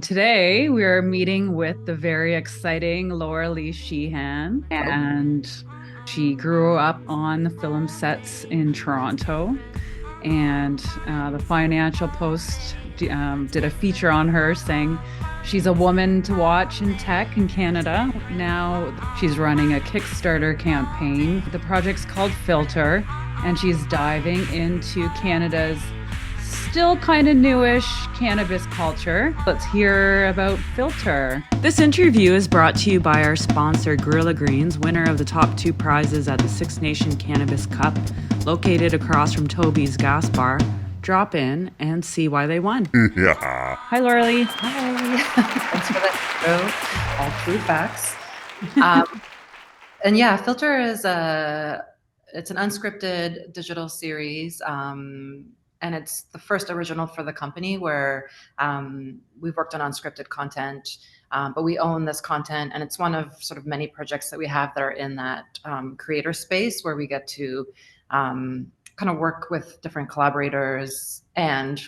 Today, we are meeting with the very exciting Laura Lee Sheehan, and she grew up on the film sets in Toronto. And the Financial Post did a feature on her saying she's a woman to watch in tech in Canada. Now she's running a Kickstarter campaign. The project's called Filter, and she's diving into Canada's still kind of newish cannabis culture. Let's hear about Filter. This interview is brought to you by our sponsor, Gorilla Greens, winner of the top 2 prizes at the Six Nation Cannabis Cup, located across from Toby's Gas Bar. Drop in and see why they won. Yeah. Hi, Laura Lee. Hi. Thanks for that intro. All true facts. And yeah, Filter is it's an unscripted digital series. And it's the first original for the company where we've worked on unscripted content, but we own this content, and it's one of sort of many projects that we have that are in that creator space where we get to kind of work with different collaborators and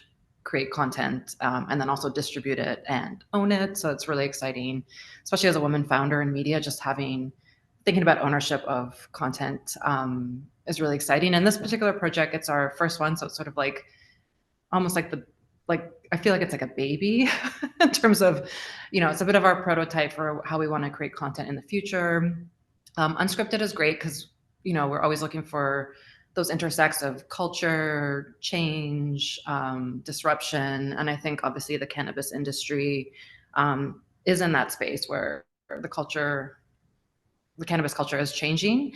create content, and then also distribute it and own it. So it's really exciting, especially as a woman founder in media, just thinking about ownership of content is really exciting. And this particular project, it's our first one, so it's sort of like almost like I feel like it's like a baby in terms of, it's a bit of our prototype for how we want to create content in the future. Unscripted is great because we're always looking for those intersects of culture, change, disruption, and I think obviously the cannabis industry is in that space where the cannabis culture is changing.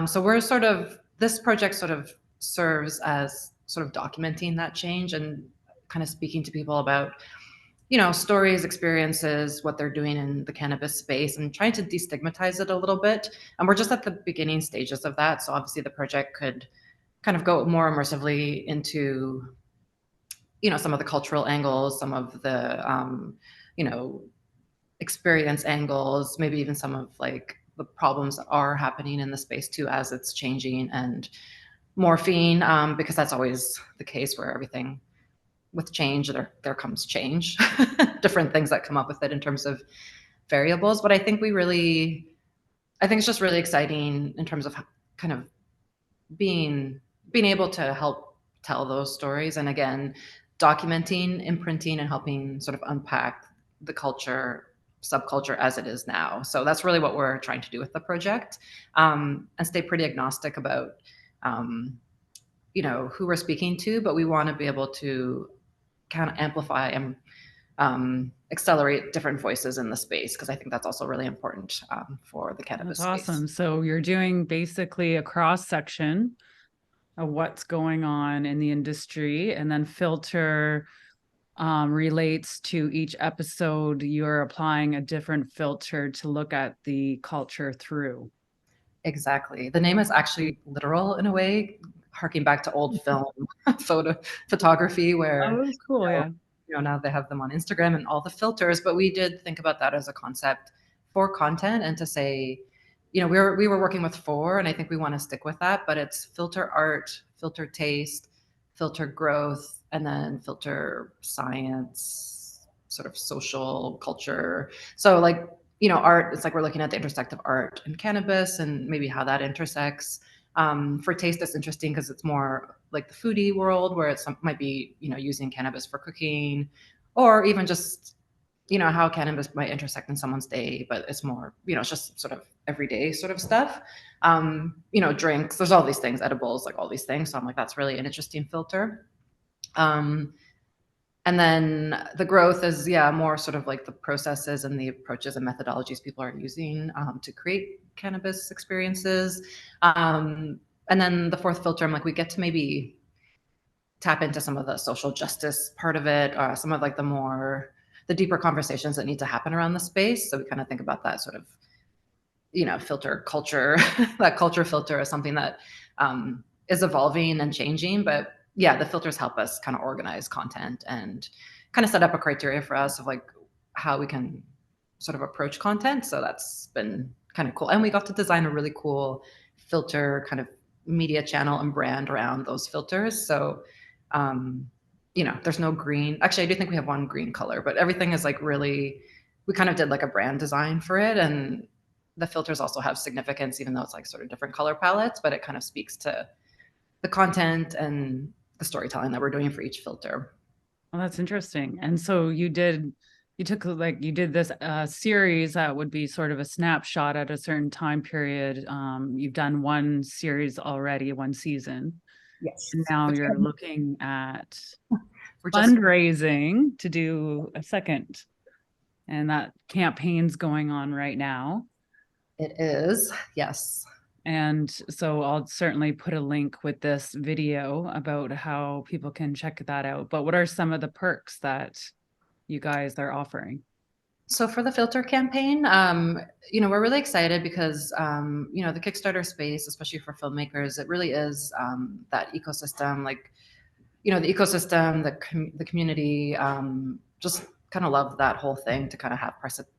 So this project sort of serves as sort of documenting that change and kind of speaking to people about, stories, experiences, what they're doing in the cannabis space, and trying to destigmatize it a little bit. And we're just at the beginning stages of that. So obviously the project could kind of go more immersively into, some of the cultural angles, some of the, experience angles, maybe even some of like the problems that are happening in the space too as it's changing and morphine, because that's always the case where everything with change, there comes change, different things that come up with it in terms of variables. But I think it's just really exciting in terms of kind of being able to help tell those stories. And again, documenting, imprinting, and helping sort of unpack the subculture as it is now. So that's really what we're trying to do with the project, and stay pretty agnostic about, who we're speaking to, but we want to be able to kind of amplify and accelerate different voices in the space, because I think that's also really important for the cannabis That's space. awesome. So you're doing basically a cross section of what's going on in the industry, and then Filter relates to each episode. You're applying a different filter to look at the culture through. Exactly. The name is actually literal in a way, harking back to old film photography where, Oh, cool. Yeah. now they have them on Instagram and all the filters. But we did think about that as a concept for content, and to say, we were working with 4, and I think we want to stick with that. But it's filter art, filter taste, filter growth, and then filter science, sort of social culture. So like, art, it's like we're looking at the intersect of art and cannabis and maybe how that intersects. For taste, it's interesting because it's more like the foodie world where might be, using cannabis for cooking, or even just, how cannabis might intersect in someone's day, but it's more, it's just sort of everyday sort of stuff. Drinks, there's all these things, edibles, like all these things. So I'm like, that's really an interesting filter. And then the growth is, more sort of like the processes and the approaches and methodologies people are using to create cannabis experiences. And then the 4th filter, I'm like, we get to maybe tap into some of the social justice part of it, or some of like the deeper conversations that need to happen around the space. So we kind of think about that sort of, filter culture, that culture filter is something that is evolving and changing. But yeah, the filters help us kind of organize content and kind of set up a criteria for us of like how we can sort of approach content. So that's been kind of cool. And we got to design a really cool filter kind of media channel and brand around those filters. So there's no green. Actually, I do think we have one green color, but everything is like really, we kind of did like a brand design for it. And the filters also have significance, even though it's like sort of different color palettes, but it kind of speaks to the content and the storytelling that we're doing for each filter. Well, that's interesting. And so you did this series that would be sort of a snapshot at a certain time period. You've done one series already, one season, Yes. and now you're looking at We're just, fundraising to do a second, and that campaign's going on right now. it is. Yes. And so I'll certainly put a link with this video about how people can check that out. But what are some of the perks that you guys are offering? So for the filter campaign, we're really excited because the Kickstarter space, especially for filmmakers, it really is that ecosystem. Like, the ecosystem, the community, just kind of love that whole thing to kind of have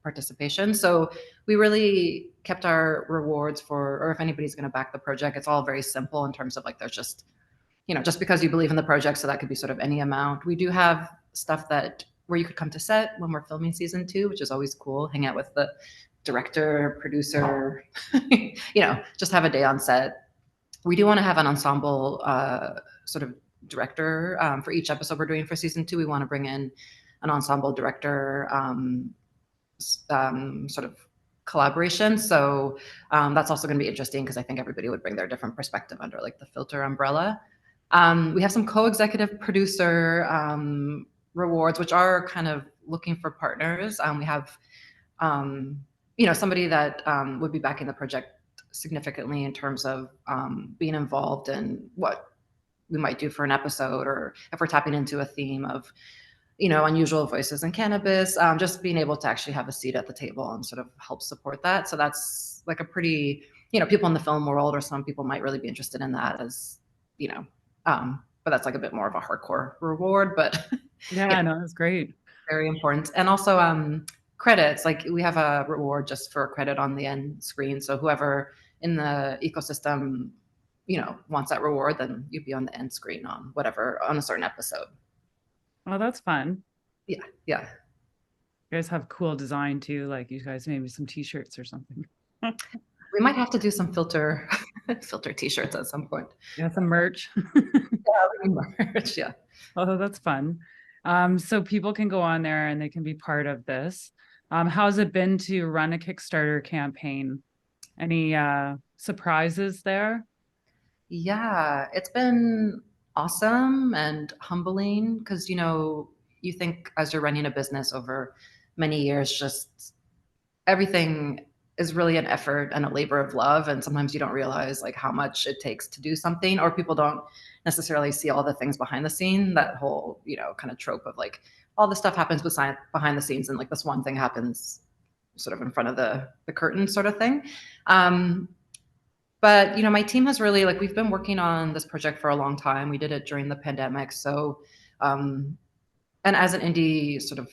participation. So we really kept our rewards or if anybody's going to back the project, it's all very simple in terms of like there's just because you believe in the project, so that could be sort of any amount. We do have stuff that where you could come to set when we're filming season 2, which is always cool. Hang out with the director, producer, just have a day on set. We do want to have an ensemble sort of director for each episode we're doing for season 2. We want to bring in an ensemble director sort of collaboration. So that's also going to be interesting because I think everybody would bring their different perspective under like the filter umbrella. We have some co-executive producer rewards, which are kind of looking for partners. We have, somebody that would be backing the project significantly in terms of being involved in what we might do for an episode, or if we're tapping into a theme of, unusual voices in cannabis, just being able to actually have a seat at the table and sort of help support that. So that's like a pretty, people in the film world or some people might really be interested in that as, but that's like a bit more of a hardcore reward, but Yeah, yeah, I know, that's great. very important. And also credits, like we have a reward just for a credit on the end screen. So whoever in the ecosystem, wants that reward, then you'd be on the end screen on whatever, on a certain episode. Oh, that's fun. Yeah. Yeah. You guys have cool design too, like you guys maybe some t-shirts or something. We might have to do some filter t-shirts at some point. Yeah, some merch. Merch, yeah. Oh, that's fun. So people can go on there and they can be part of this. How's it been to run a Kickstarter campaign? Any surprises there? Yeah, it's been awesome and humbling because, you think as you're running a business over many years, just everything is really an effort and a labor of love. And sometimes you don't realize like how much it takes to do something, or people don't necessarily see all the things behind the scene, that whole, kind of trope of like all the stuff happens behind the scenes and like this one thing happens sort of in front of the curtain sort of thing. But my team has really, like, we've been working on this project for a long time. We did it during the pandemic. So and as an indie sort of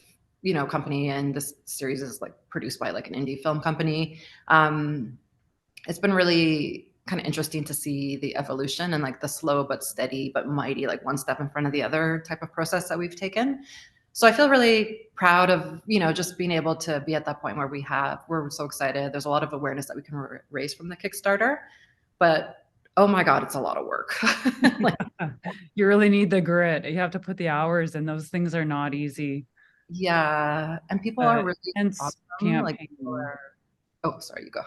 company, and this series is like produced by like an indie film company, it's been really kind of interesting to see the evolution and like the slow but steady but mighty, like one step in front of the other type of process that we've taken. So I feel really proud of just being able to be at that point where we're so excited. There's a lot of awareness that we can raise from the Kickstarter, but oh my god, it's a lot of work. Like, You really need the grit. You have to put the hours in. Those things are not easy. yeah, and people are really Intense awesome. Like, people campaign. are, oh, sorry, you go.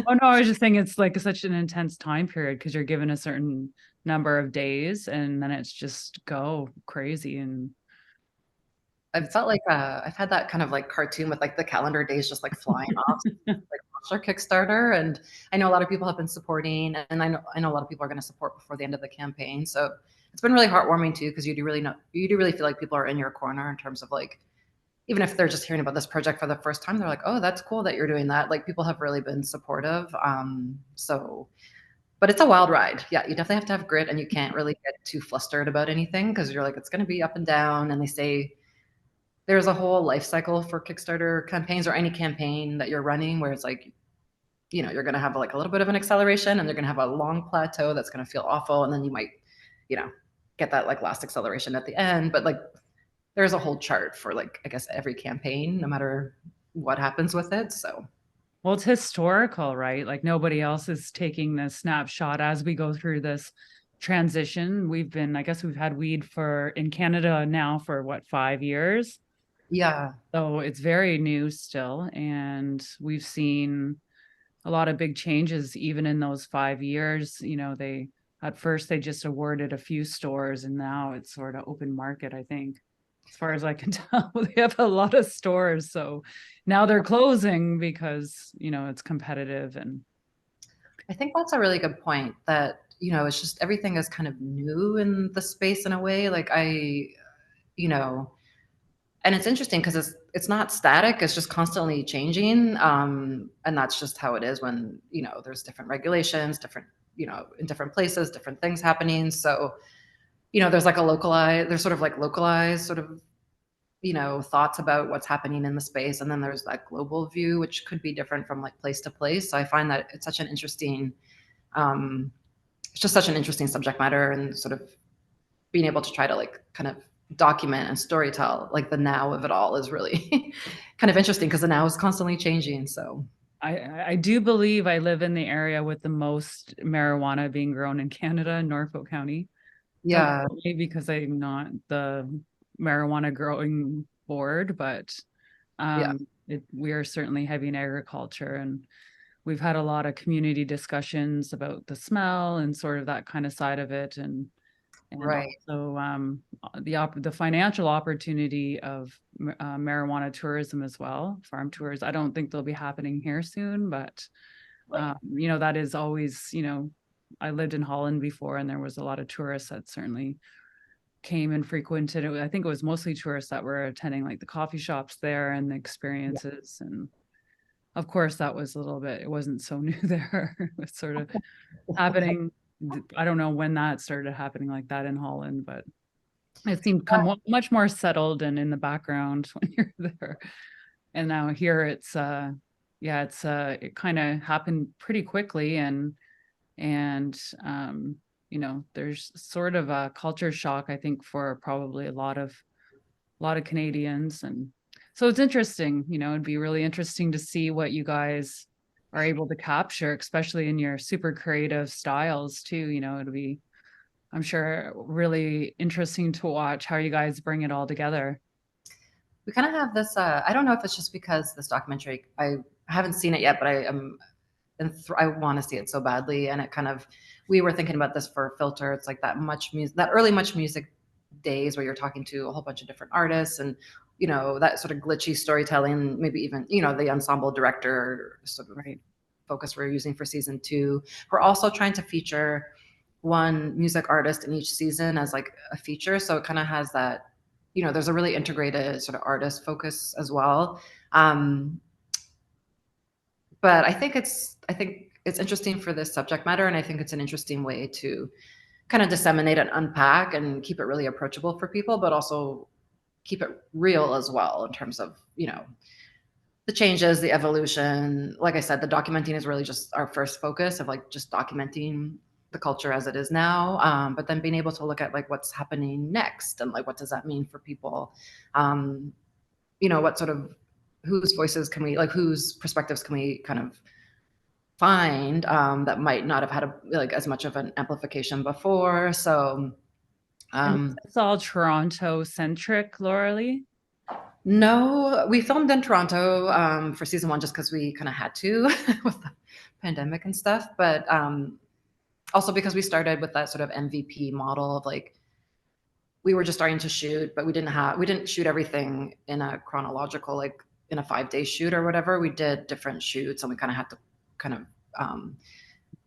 Oh no, I was just saying it's like such an intense time period because you're given a certain number of days and then it's just go crazy and I've felt like I've had that kind of like cartoon with like the calendar days just like flying off, like launch our Kickstarter. And I know a lot of people have been supporting, and I know a lot of people are going to support before the end of the campaign. So it's been really heartwarming too, because you do really feel like people are in your corner in terms of like, even if they're just hearing about this project for the first time, they're like, oh, that's cool that you're doing that. Like, people have really been supportive. But it's a wild ride. Yeah, you definitely have to have grit, and you can't really get too flustered about anything because you're like, it's going to be up and down. And they say there's a whole life cycle for Kickstarter campaigns or any campaign that you're running where it's like, you're going to have like a little bit of an acceleration, and they're going to have a long plateau that's going to feel awful. And then you might, get that like last acceleration at the end. But like there's a whole chart for like, I guess, every campaign, no matter what happens with it. So Well, it's historical, right? Like nobody else is taking this snapshot as we go through this transition. I guess we've had weed in Canada now for what, 5 years? yeah, So it's very new still. And we've seen a lot of big changes even in those 5 years. At first they just awarded a few stores and now it's sort of open market, I think. As far as I can tell, they have a lot of stores. So now they're closing because, it's competitive and I think that's a really good point that, it's just everything is kind of new in the space in a way. Like you know, and it's interesting because it's not static, it's just constantly changing. And that's just how it is when, there's different regulations, different, in different places, different things happening. So, there's sort of like localized sort of, thoughts about what's happening in the space. And then there's that global view, which could be different from like place to place. So I find that um, it's just such an interesting subject matter, and sort of being able to try to like kind of document and storytell like the now of it all is really kind of interesting because the now is constantly changing. So I do believe I live in the area with the most marijuana being grown in Canada, in Norfolk County. Don't yeah, quote me because I'm not the marijuana growing board, but yeah, we are certainly heavy in agriculture, and we've had a lot of community discussions about the smell and sort of that kind of side of it, and right. also the financial opportunity of marijuana tourism as well, farm tours. I don't think they'll be happening here soon, but that is always, I lived in Holland before, and there was a lot of tourists that certainly came and frequented it. I think it was mostly tourists that were attending like the coffee shops there and the Yeah. experiences. And of course, that was it wasn't so new there. It was sort of happening. I don't know when that started happening like that in Holland, but it seemed much more settled and in the background when you're there. And now here it kind of happened pretty quickly, and there's sort of a culture shock, I think, for probably a lot of Canadians. And so it's interesting, it'd be really interesting to see what you guys are able to capture, especially in your super creative styles too. It'll be, I'm sure, really interesting to watch how you guys bring it all together. We kind of have this, I don't know if it's just because this documentary, I haven't seen it yet, but I am, and I want to see it so badly. And it kind of, we were thinking about this for Filter. It's like that much music, that early much music days where you're talking to a whole bunch of different artists, and that sort of glitchy storytelling, maybe even the ensemble director sort of Right. focus we're using for season 2. We're also trying to feature one music artist in each season as like a feature, so it kind of has that, there's a really integrated sort of artist focus as well. But I think it's interesting for this subject matter, and I think it's an interesting way to kind of disseminate and unpack and keep it really approachable for people, but also keep it real as well in terms of the changes, the evolution. Like I said, the documenting is really just our first focus of like just documenting the culture as it is now, but then being able to look at like what's happening next and like what does that mean for people. um, what sort of, whose voices can we, like whose perspectives can we kind of find, that might not have had like as much of an amplification before. So And um, it's all Toronto centric, Laura Lee. no, we filmed in Toronto for season 1 just because we kind of had to with the pandemic and stuff. But also because we started with that sort of MVP model of like, we were just starting to shoot, but we didn't shoot everything in a chronological, like in a 5-day shoot or whatever. We did different shoots, and we kind of had to kind of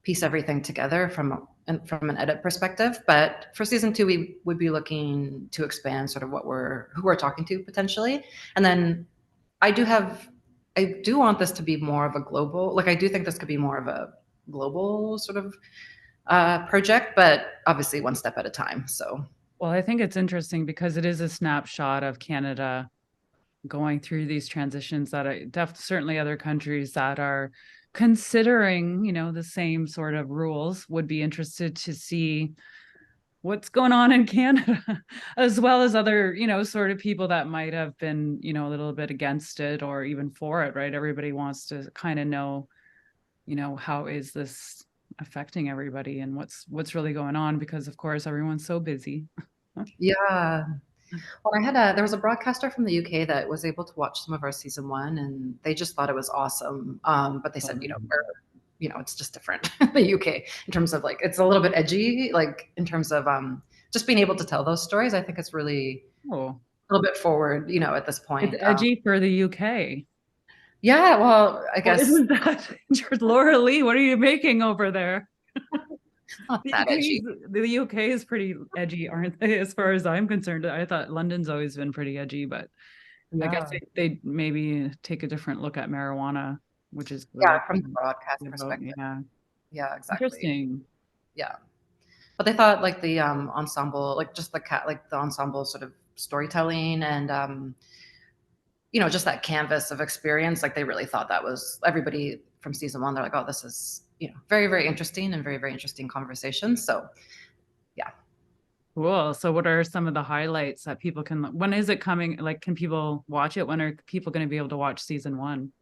piece everything together from an edit perspective. But for season 2, we would be looking to expand sort of who we're talking to potentially. And then I do want this to be more of a global, like I do think this could be more of a global sort of project, but obviously one step at a time. So Well, I think it's interesting because it is a snapshot of Canada going through these transitions that certainly other countries that are considering, the same sort of rules would be interested to see what's going on in Canada, as well as other, sort of people that might have been, a little bit against it or even for it, right? Everybody wants to kind of know, how is this affecting everybody and what's really going on, because of course everyone's so busy. Yeah. Well, there was a broadcaster from the UK that was able to watch some of our season one, and they just thought it was awesome. But they said, it's just different in the UK in terms of like it's a little bit edgy, like in terms of just being able to tell those stories. I think it's really Oh, a little bit forward, at this it's point. edgy for the UK. Yeah, well, I Well, guess isn't that Laura Lee? What are you making over there? not The that UK edgy. the UK is pretty edgy, aren't they? As far as I'm concerned, I thought London's always been pretty edgy, but I guess Yeah. they maybe take a different look at marijuana, which is Yeah, really from the broadcast about. perspective. Yeah, Yeah, exactly. interesting. Yeah. But they thought like the ensemble, like just like the ensemble sort of storytelling and just that canvas of experience, like they really thought that was everybody from season one. They're like, oh, this is, very, very interesting and very, very interesting conversation. So yeah. Cool. So, what are some of the highlights that people can? When is it coming? Like, can people watch it? When are people going to be able to watch season one?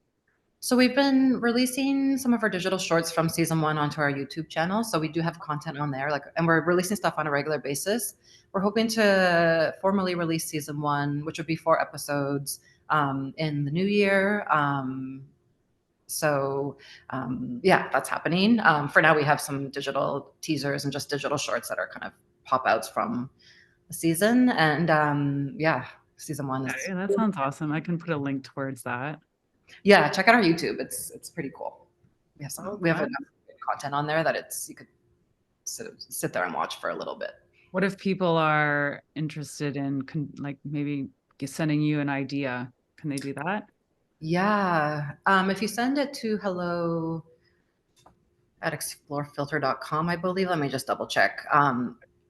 So we've been releasing some of our digital shorts from season one onto our YouTube channel. So we do have content on there, and we're releasing stuff on a regular basis. We're hoping to formally release season one, which would be 4 episodes in the new year. Yeah, that's happening. For now, we have some digital teasers and just digital shorts that are kind of pop outs from the season. And yeah, season one is Okay, that sounds awesome. I can put a link towards that. yeah. Check out our YouTube. It's pretty cool. Oh, We have fun. enough content on there that you could sit there and watch for a little bit. What if people are interested in like maybe sending you an idea? Can they do that? Yeah. If you send it to hello at explorefilter.com, I believe. Let me just double check.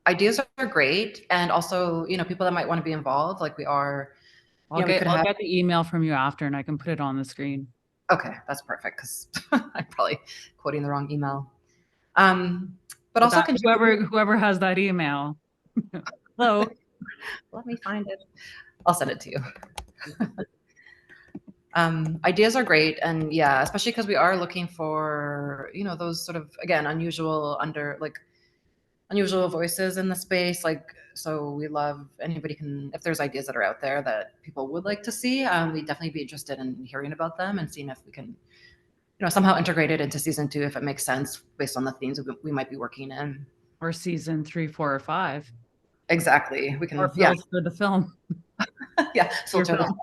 Ideas are great. And also, people that might want to be involved, like we are, we could I'll have, get the email from you after and I can put it on the screen. okay, that's perfect because I'm probably quoting the wrong email. But But also that contribute. whoever has that email. Hello. Let me find it. I'll send it to you. Ideas are great, and yeah, especially because we are looking for those sort of again unusual voices in the space. Like, so we love anybody can if there's ideas that are out there that people would like to see. We'd definitely be interested in hearing about them and seeing if we can somehow integrate it into season two if it makes sense based on the themes we might be working in. Or season 3, 4, or 5. Exactly, we Or can filter the film. yeah Your filter film.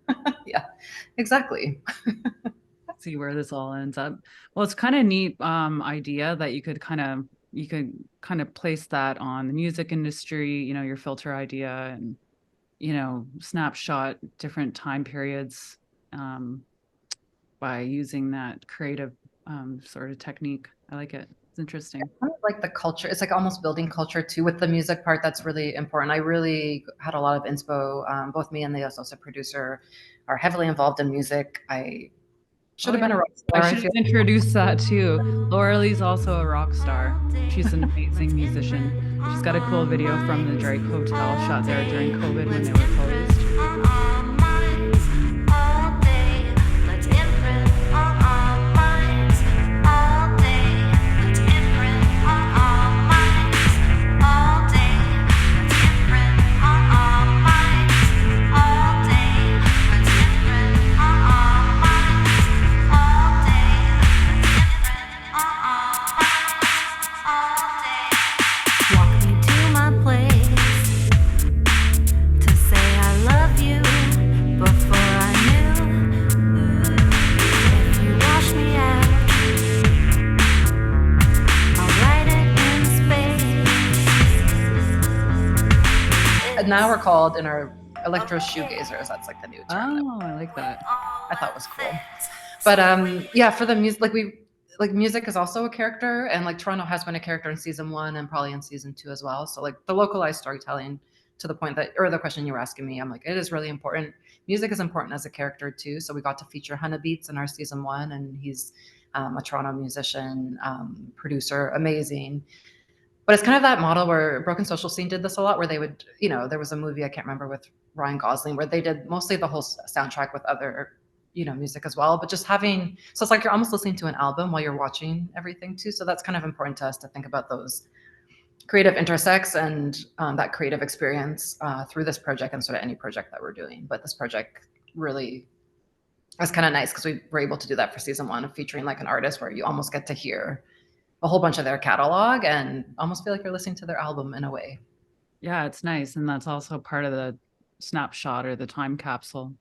the yeah exactly. See where this all ends up. Well, it's kind of neat idea that you could kind of place that on the music industry, your filter idea and snapshot different time periods by using that creative sort of technique. I like it. It's interesting. Kind of like the culture. It's like almost building culture too with the music part. That's really important. I really had a lot of inspo. Both me and the associate producer are heavily involved in music. I should Oh have been yeah. a rock I star, I should have feel. introduced that too. Laura Lee's also a rock star. She's an amazing musician. She's got a cool video from the Drake Hotel shot there during COVID when they were closed. And now we're called in our electro shoegazers. That's like the new term. Oh, I like that. I thought was cool. But yeah, for the music, like music is also a character, and like Toronto has been a character in season one and probably in season two as well. So like the localized storytelling to the point that, or the question you were asking me, I'm like, it is really important. Music is important as a character too. So we got to feature Hannah Beats in our season one, and he's a Toronto musician, producer, amazing. But But it's kind of that model where Broken Social Scene did this a lot, where they would, there was a movie I can't remember with Ryan Gosling where they did mostly the whole soundtrack with other, music as well. But just having, so it's like you're almost listening to an album while you're watching everything too. So that's kind of important to us to think about those creative intersects and that creative experience through this project and sort of any project that we're doing. But this project really was kind of nice because we were able to do that for season 1 of featuring like an artist where you almost get to hear a whole bunch of their catalog and almost feel like you're listening to their album in a way. Yeah, it's nice. And that's also part of the snapshot or the time capsule.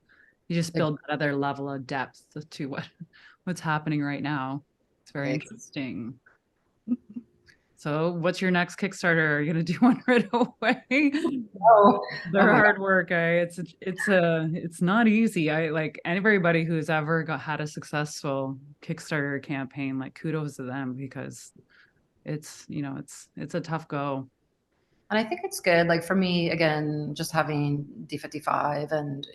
You just build that other level of depth to what's happening right now. It's very interesting. So what's your next Kickstarter? Are you going to do one right away? They're hard work. It's not easy. I like anybody who's ever had a successful Kickstarter campaign, like kudos to them because it's a tough go. And I think it's good. Like for me, again, just having D55 and,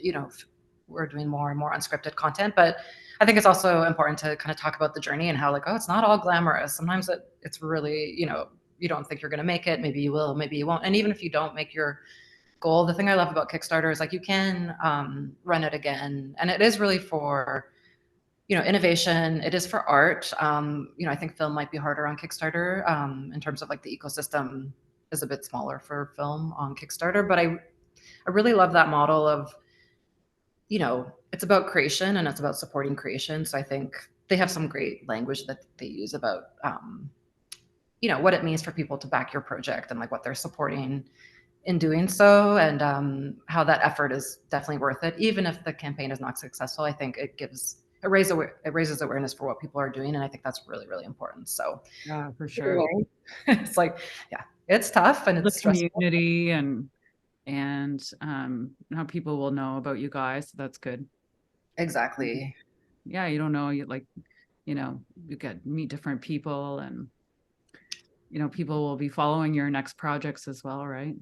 we're doing more and more unscripted content, but I think it's also important to kind of talk about the journey and how like, oh, it's not all glamorous. Sometimes it's really, you don't think you're going to make it. Maybe you will, maybe you won't. And even if you don't make your goal, the thing I love about Kickstarter is like you can run it again. And it is really for, innovation. It is for art. I think film might be harder on Kickstarter in terms of like the ecosystem is a bit smaller for film on Kickstarter. But I really love that model of, it's about creation and it's about supporting creation. So I think they have some great language that they use about, what it means for people to back your project and like what they're supporting in doing so, and how that effort is definitely worth it. Even if the campaign is not successful, I think it raises awareness for what people are doing. And I think that's really, really important. So yeah, for sure. It's like, yeah, it's tough and it's the community and how people will know about you guys. So that's good. Exactly. Yeah, you don't know, you meet different people and people will be following your next projects as well, right?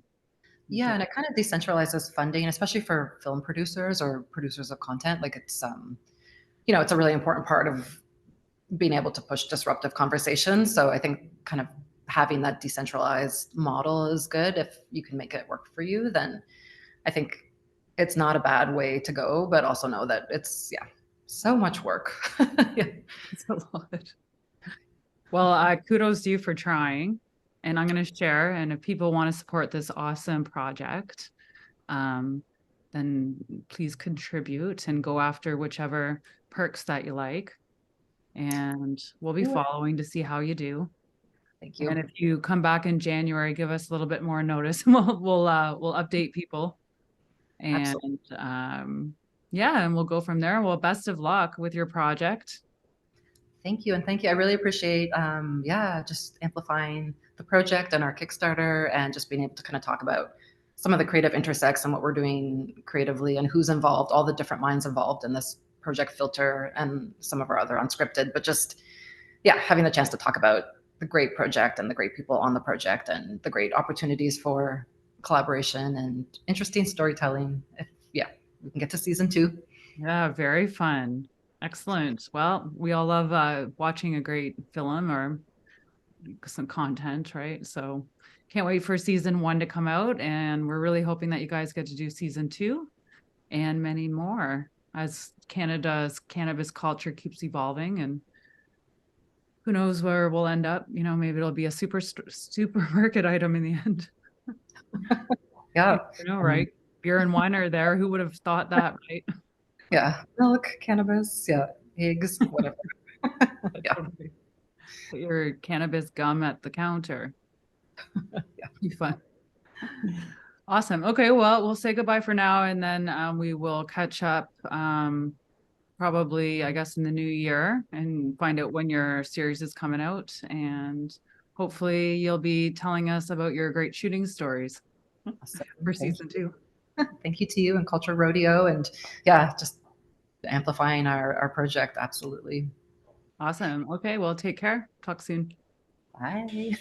Yeah, and it kind of decentralizes funding, especially for film producers or producers of content. Like it's it's a really important part of being able to push disruptive conversations. So I think kind of having that decentralized model is good. If you can make it work for you, then I think it's not a bad way to go, but also know that it's, so much work. Yeah. It's a lot. Well, kudos to you for trying, and I'm going to share. And if people want to support this awesome project, then please contribute and go after whichever perks that you like. And we'll be following to see how you do. Thank you. And if you come back in January, give us a little bit more notice, and we'll update people. And and we'll go from there. Well, best of luck with your project. Thank you. And thank you. I really appreciate, just amplifying the project and our Kickstarter and just being able to kind of talk about some of the creative intersects and what we're doing creatively and who's involved, all the different minds involved in this project Filter and some of our other unscripted, but just, having the chance to talk about the great project and the great people on the project and the great opportunities for collaboration and interesting storytelling. We can get to season 2. Yeah, very fun. Excellent. Well, we all love watching a great film or some content, right? So can't wait for season 1 to come out. And we're really hoping that you guys get to do season 2 and many more as Canada's cannabis culture keeps evolving. And who knows where we'll end up? Maybe it'll be a supermarket item in the end. Yeah. Right? Beer and wine are there. Who would have thought that, right? Yeah. Milk, cannabis, eggs, whatever. Put your cannabis gum at the counter. Be fun. Awesome. Okay, well, we'll say goodbye for now, and then we will catch up probably, I guess, in the new year and find out when your series is coming out. And hopefully you'll be telling us about your great shooting stories for season 2. Thank you to you and Culture Rodeo, and just amplifying our project. Absolutely. Awesome. Okay, well, take care. Talk soon. Bye.